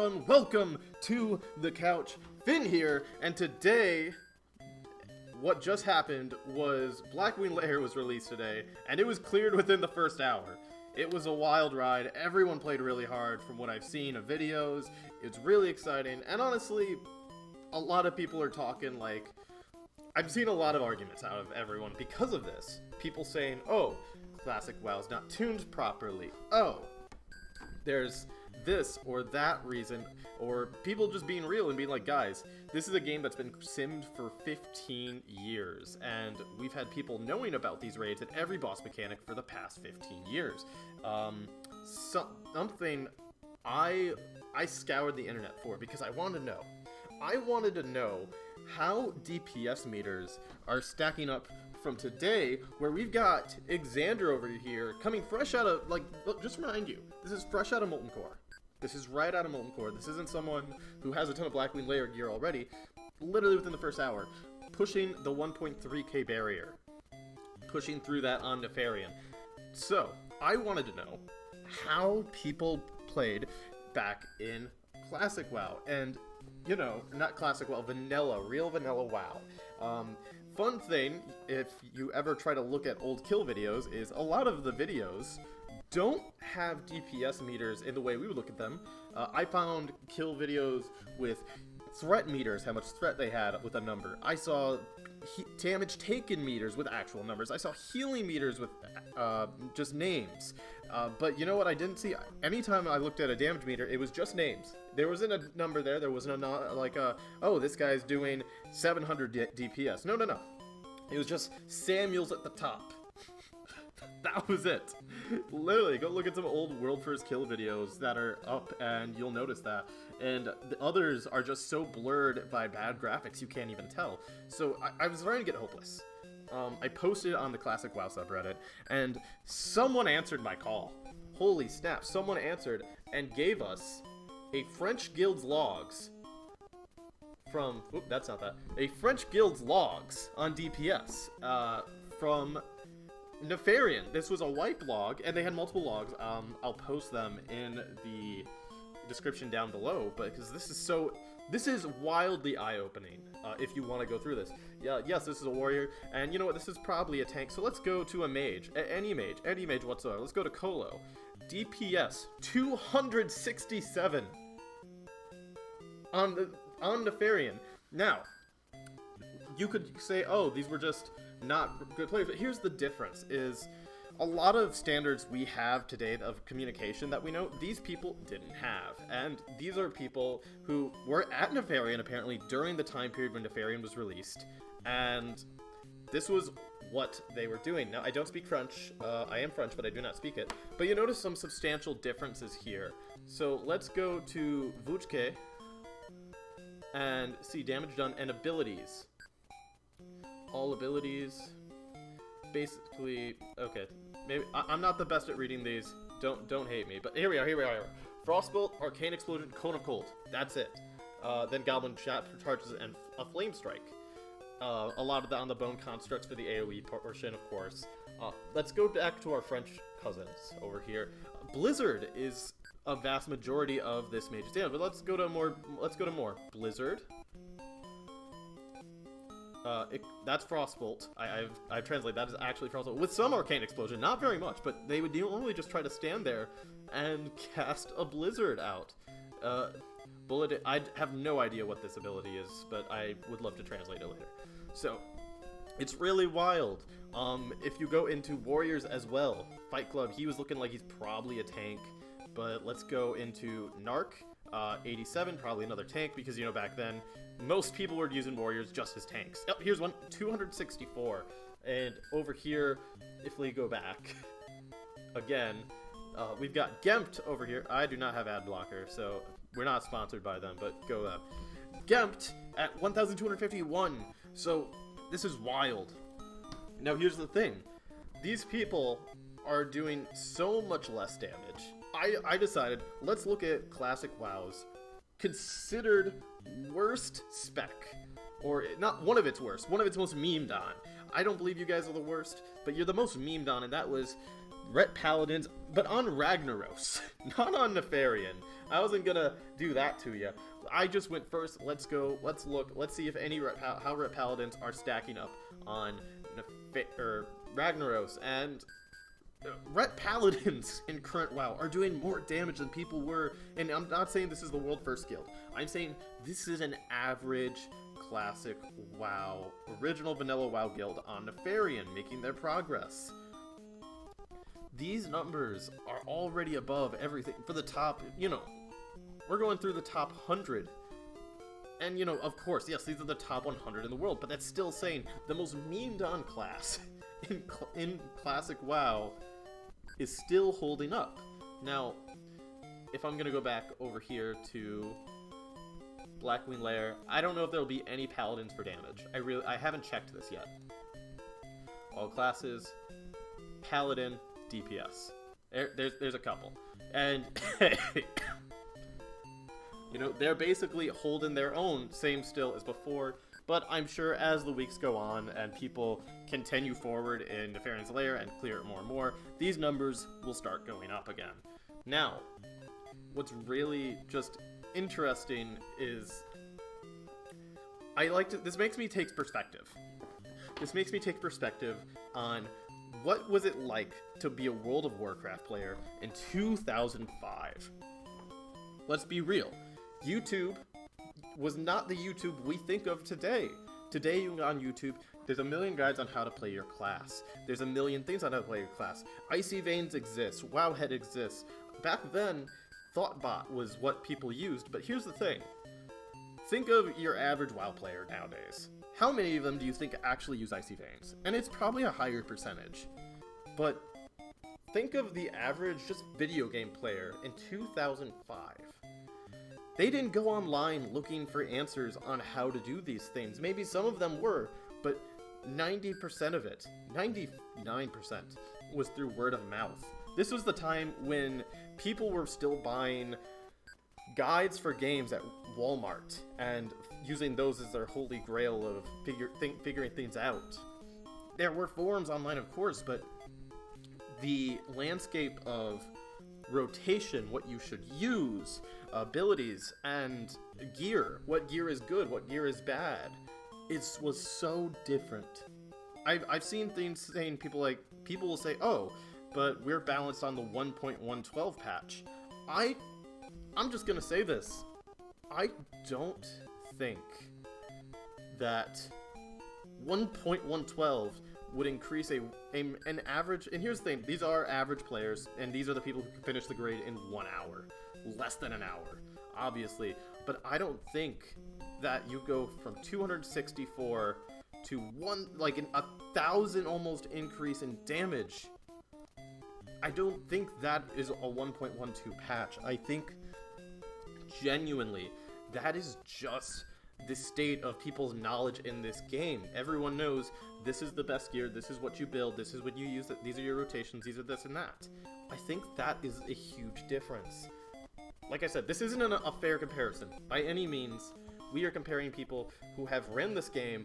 everyone, welcome to the couch. Finn here, and today, what just happened was Blackwing Lair was released today, and it was cleared within the first hour. It was a wild ride. Everyone played really hard from what I've seen of videos. It's really exciting, and honestly, a lot of people are talking like, I've seen a lot of arguments out of everyone because of this. People saying, oh, Classic WoW's not tuned properly. Oh, there's this or that reason, or people just being real and being like, guys, this is a game that's been simmed for 15 years, and we've had people knowing about these raids and every boss mechanic for the past 15 years. Something I scoured the internet for because I wanted to know. I wanted to know how DPS meters are stacking up from today, where we've got Xander over here coming fresh out of, like, look, just remind you, this is fresh out of Molten Core. This is right out of Molten Core. This isn't someone who has a ton of Blackwing Lair gear already, literally within the first hour, pushing the 1.3k barrier, pushing through that on Nefarian. So, I wanted to know how people played back in Classic WoW, and, you know, not Classic WoW, vanilla, real vanilla WoW. Fun thing, if you ever try to look at old kill videos, is a lot of the videos don't have DPS meters in the way we would look at them. I found kill videos with threat meters, how much threat they had with a number. I saw damage taken meters with actual numbers. I saw healing meters with just names. But you know what I didn't see? Anytime I looked at a damage meter, it was just names. There wasn't a number there. There wasn't oh, this guy's doing 700 DPS. No. It was just Samuel's at the top. That was it. Literally, go look at some old World First Kill videos that are up, and you'll notice that. And the others are just so blurred by bad graphics, you can't even tell. So I was starting to get hopeless. I posted on the Classic WoW subreddit, and someone answered my call. Holy snap, someone answered and gave us a French Guild's logs from, oop, that's not that, a French Guild's logs on DPS from Nefarian. This was a wipe log, and they had multiple logs. I'll post them in the description down below, but because this is wildly eye-opening if you want to go through this. Yeah, yes, this is a warrior, and you know what, this is probably a tank, so let's go to a mage, any mage whatsoever. Let's go to Colo. DPS 267 on Nefarian. Now, you could say, oh, these were just not good players, but here's the difference, is a lot of standards we have today of communication that we know, these people didn't have. And these are people who were at Nefarian, apparently, during the time period when Nefarian was released. And this was what they were doing. Now, I don't speak French. I am French, but I do not speak it. But you notice some substantial differences here. So let's go to Vuchke and see damage done and abilities. All abilities. Basically, okay, maybe I'm not the best at reading these. Don't hate me, but here we are. Frostbolt, Arcane Explosion, Cone of Cold. That's it. Then Goblin Charges and a Flame Strike. A lot of that on the Bone Constructs for the AoE portion, of course. Let's go back to our French cousins over here. Blizzard is a vast majority of this mage's damage, but let's go to more. Blizzard. That's Frostbolt. I've translated that as actually Frostbolt with some Arcane Explosion, not very much, but they would normally just try to stand there and cast a Blizzard out. Bullet. I have no idea what this ability is, but I would love to translate it later. So it's really wild. If you go into Warriors as well, Fight Club, he was looking like he's probably a tank, but let's go into Narc. 87, probably another tank, because, you know, back then, most people were using warriors just as tanks. Oh, here's one, 264. And over here, if we go back, again, we've got Gempt over here. I do not have ad blocker, so we're not sponsored by them, but go up. Gempt at 1,251. So this is wild. Now, here's the thing. These people are doing so much less damage. I decided, let's look at Classic WoW's considered worst spec or not one of its worst, one of its most memed on. I don't believe you guys are the worst, but you're the most memed on, and that was Ret Paladins, but on Ragnaros, not on Nefarian. I wasn't gonna do that to you. I just went first. Let's go. Let's look. Let's see if any how Ret Paladins are stacking up on Ragnaros. And Ret Paladins in current WoW are doing more damage than people were. And I'm not saying this is the world first guild. I'm saying this is an average classic WoW, original vanilla WoW guild on Nefarian, making their progress. These numbers are already above everything for the top, you know, we're going through the top 100. And, you know, of course, yes, these are the top 100 in the world, but that's still saying the most memed on class in classic WoW is still holding up. Now, if I'm going to go back over here to Blackwing Lair, I don't know if there'll be any paladins for damage. I haven't checked this yet. All classes, paladin, DPS. There's a couple. And you know, they're basically holding their own, same still as before, but I'm sure as the weeks go on and people continue forward in Nefarian's Lair and clear it more and more, these numbers will start going up again. Now, what's really just interesting is this makes me take perspective. This makes me take perspective on what was it like to be a World of Warcraft player in 2005. Let's be real. YouTube was not the YouTube we think of today. Today on YouTube, there's a million guides on how to play your class. There's a million things on how to play your class. Icy Veins exists. Wowhead exists. Back then, Thoughtbot was what people used, but here's the thing. Think of your average WoW player nowadays. How many of them do you think actually use Icy Veins? And it's probably a higher percentage. But think of the average just video game player in 2005. They didn't go online looking for answers on how to do these things. Maybe some of them were, but 90% of it, 99%, was through word of mouth. This was the time when people were still buying guides for games at Walmart and using those as their holy grail of figuring things out. There were forums online, of course, but the landscape of rotation, what you should use, abilities, and gear, what gear is good, what gear is bad, was so different. I've seen things saying people will say, oh, but we're balanced on the 1.112 patch. I'm just gonna say this. I don't think that 1.112 would increase an average, and here's the thing, these are average players, and these are the people who can finish the grade in 1 hour. Less than an hour, obviously, but I don't think that you go from 264 to 1,000 almost increase in damage. I don't think that is a 1.12 patch. I think genuinely that is just the state of people's knowledge in this game. Everyone knows this is the best gear, this is what you build, this is what you use, these are your rotations, these are this and that. I think that is a huge difference. Like I said, this isn't a fair comparison. By any means, we are comparing people who have ran this game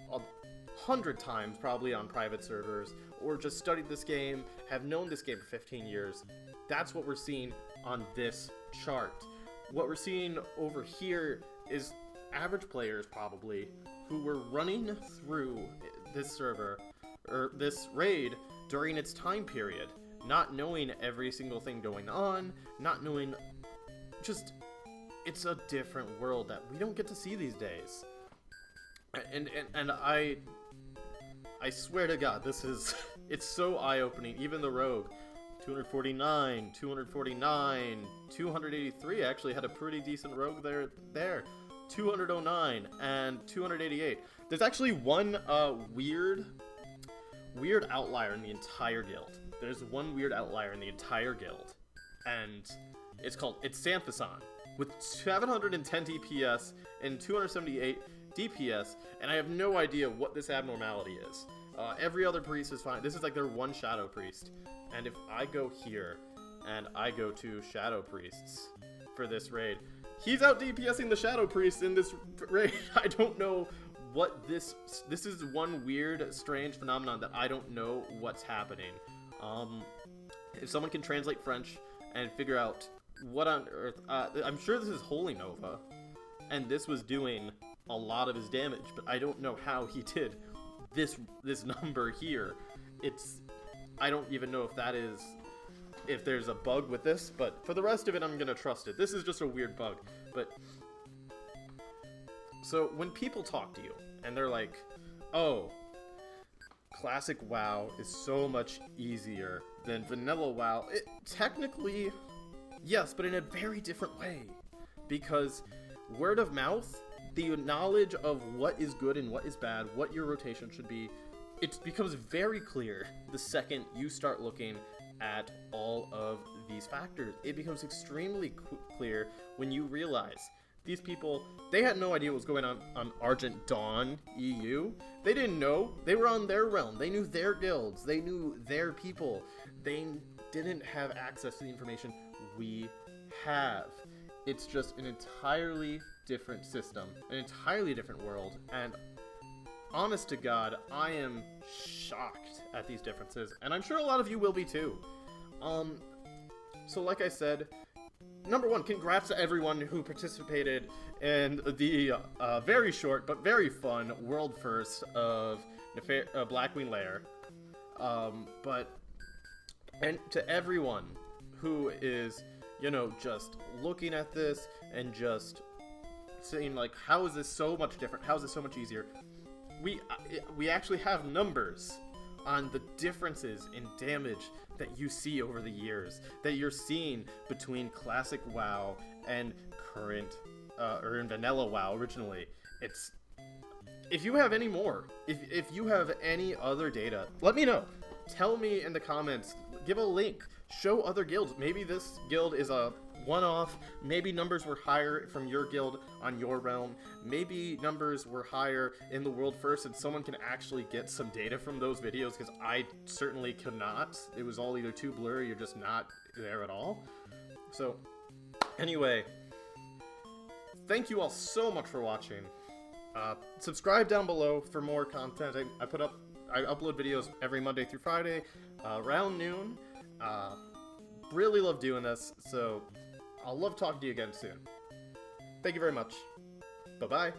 100 times probably on private servers, or just studied this game, have known this game for 15 years. That's what we're seeing on this chart. What we're seeing over here is average players probably who were running through this server or this raid during its time period, not knowing every single thing going on, not knowing, just, it's a different world that we don't get to see these days. And I swear to God, this is, it's so eye-opening. Even the rogue, 249, 249, 283 actually had a pretty decent rogue there. 209 and 288. There's actually one weird outlier in the entire guild. There's one weird outlier in the entire guild, and it's Xanthoson with 710 DPS and 278 DPS, and I have no idea what this abnormality is. Every other priest is fine. This is like their one shadow priest, and if I go here and I go to shadow priests for this raid, He's out DPSing the Shadow Priest in this raid. I don't know what this is one weird, strange phenomenon that I don't know what's happening. If someone can translate French and figure out what on earth, I'm sure this is Holy Nova, and this was doing a lot of his damage, but I don't know how he did this number here. I don't even know if there's a bug with this, but for the rest of it, I'm gonna trust it. This is just a weird bug, but so when people talk to you and they're like, oh, classic WoW is so much easier than vanilla WoW, technically, yes, but in a very different way, because word of mouth, the knowledge of what is good and what is bad, what your rotation should be, it becomes very clear the second you start looking at all of these factors. It becomes extremely clear when you realize these people, they had no idea what was going on Argent Dawn EU. They didn't know. They were on their realm. They knew their guilds. They knew their people. They didn't have access to the information we have. It's just an entirely different system, an entirely different world, and honest to God, I am shocked at these differences, and I'm sure a lot of you will be too. So like I said, number one, congrats to everyone who participated in the very short but very fun world first of Blackwing Lair. And to everyone who is, you know, just looking at this and just saying like, how is this so much different? How is this so much easier? We actually have numbers on the differences in damage that you see over the years, that you're seeing between classic WoW and current, or in vanilla WoW originally. If you have any more, if you have any other data, let me know. Tell me in the comments, give a link, show other guilds. Maybe this guild is a one-off, maybe numbers were higher from your guild on your realm, maybe numbers were higher in the world first and someone can actually get some data from those videos, because I certainly could not. It was all either too blurry or just not there at all. So anyway, thank you all so much for watching. Subscribe down below for more content. I upload videos every Monday through Friday around noon. Really love doing this, so I'll love talking to you again soon. Thank you very much. Bye-bye.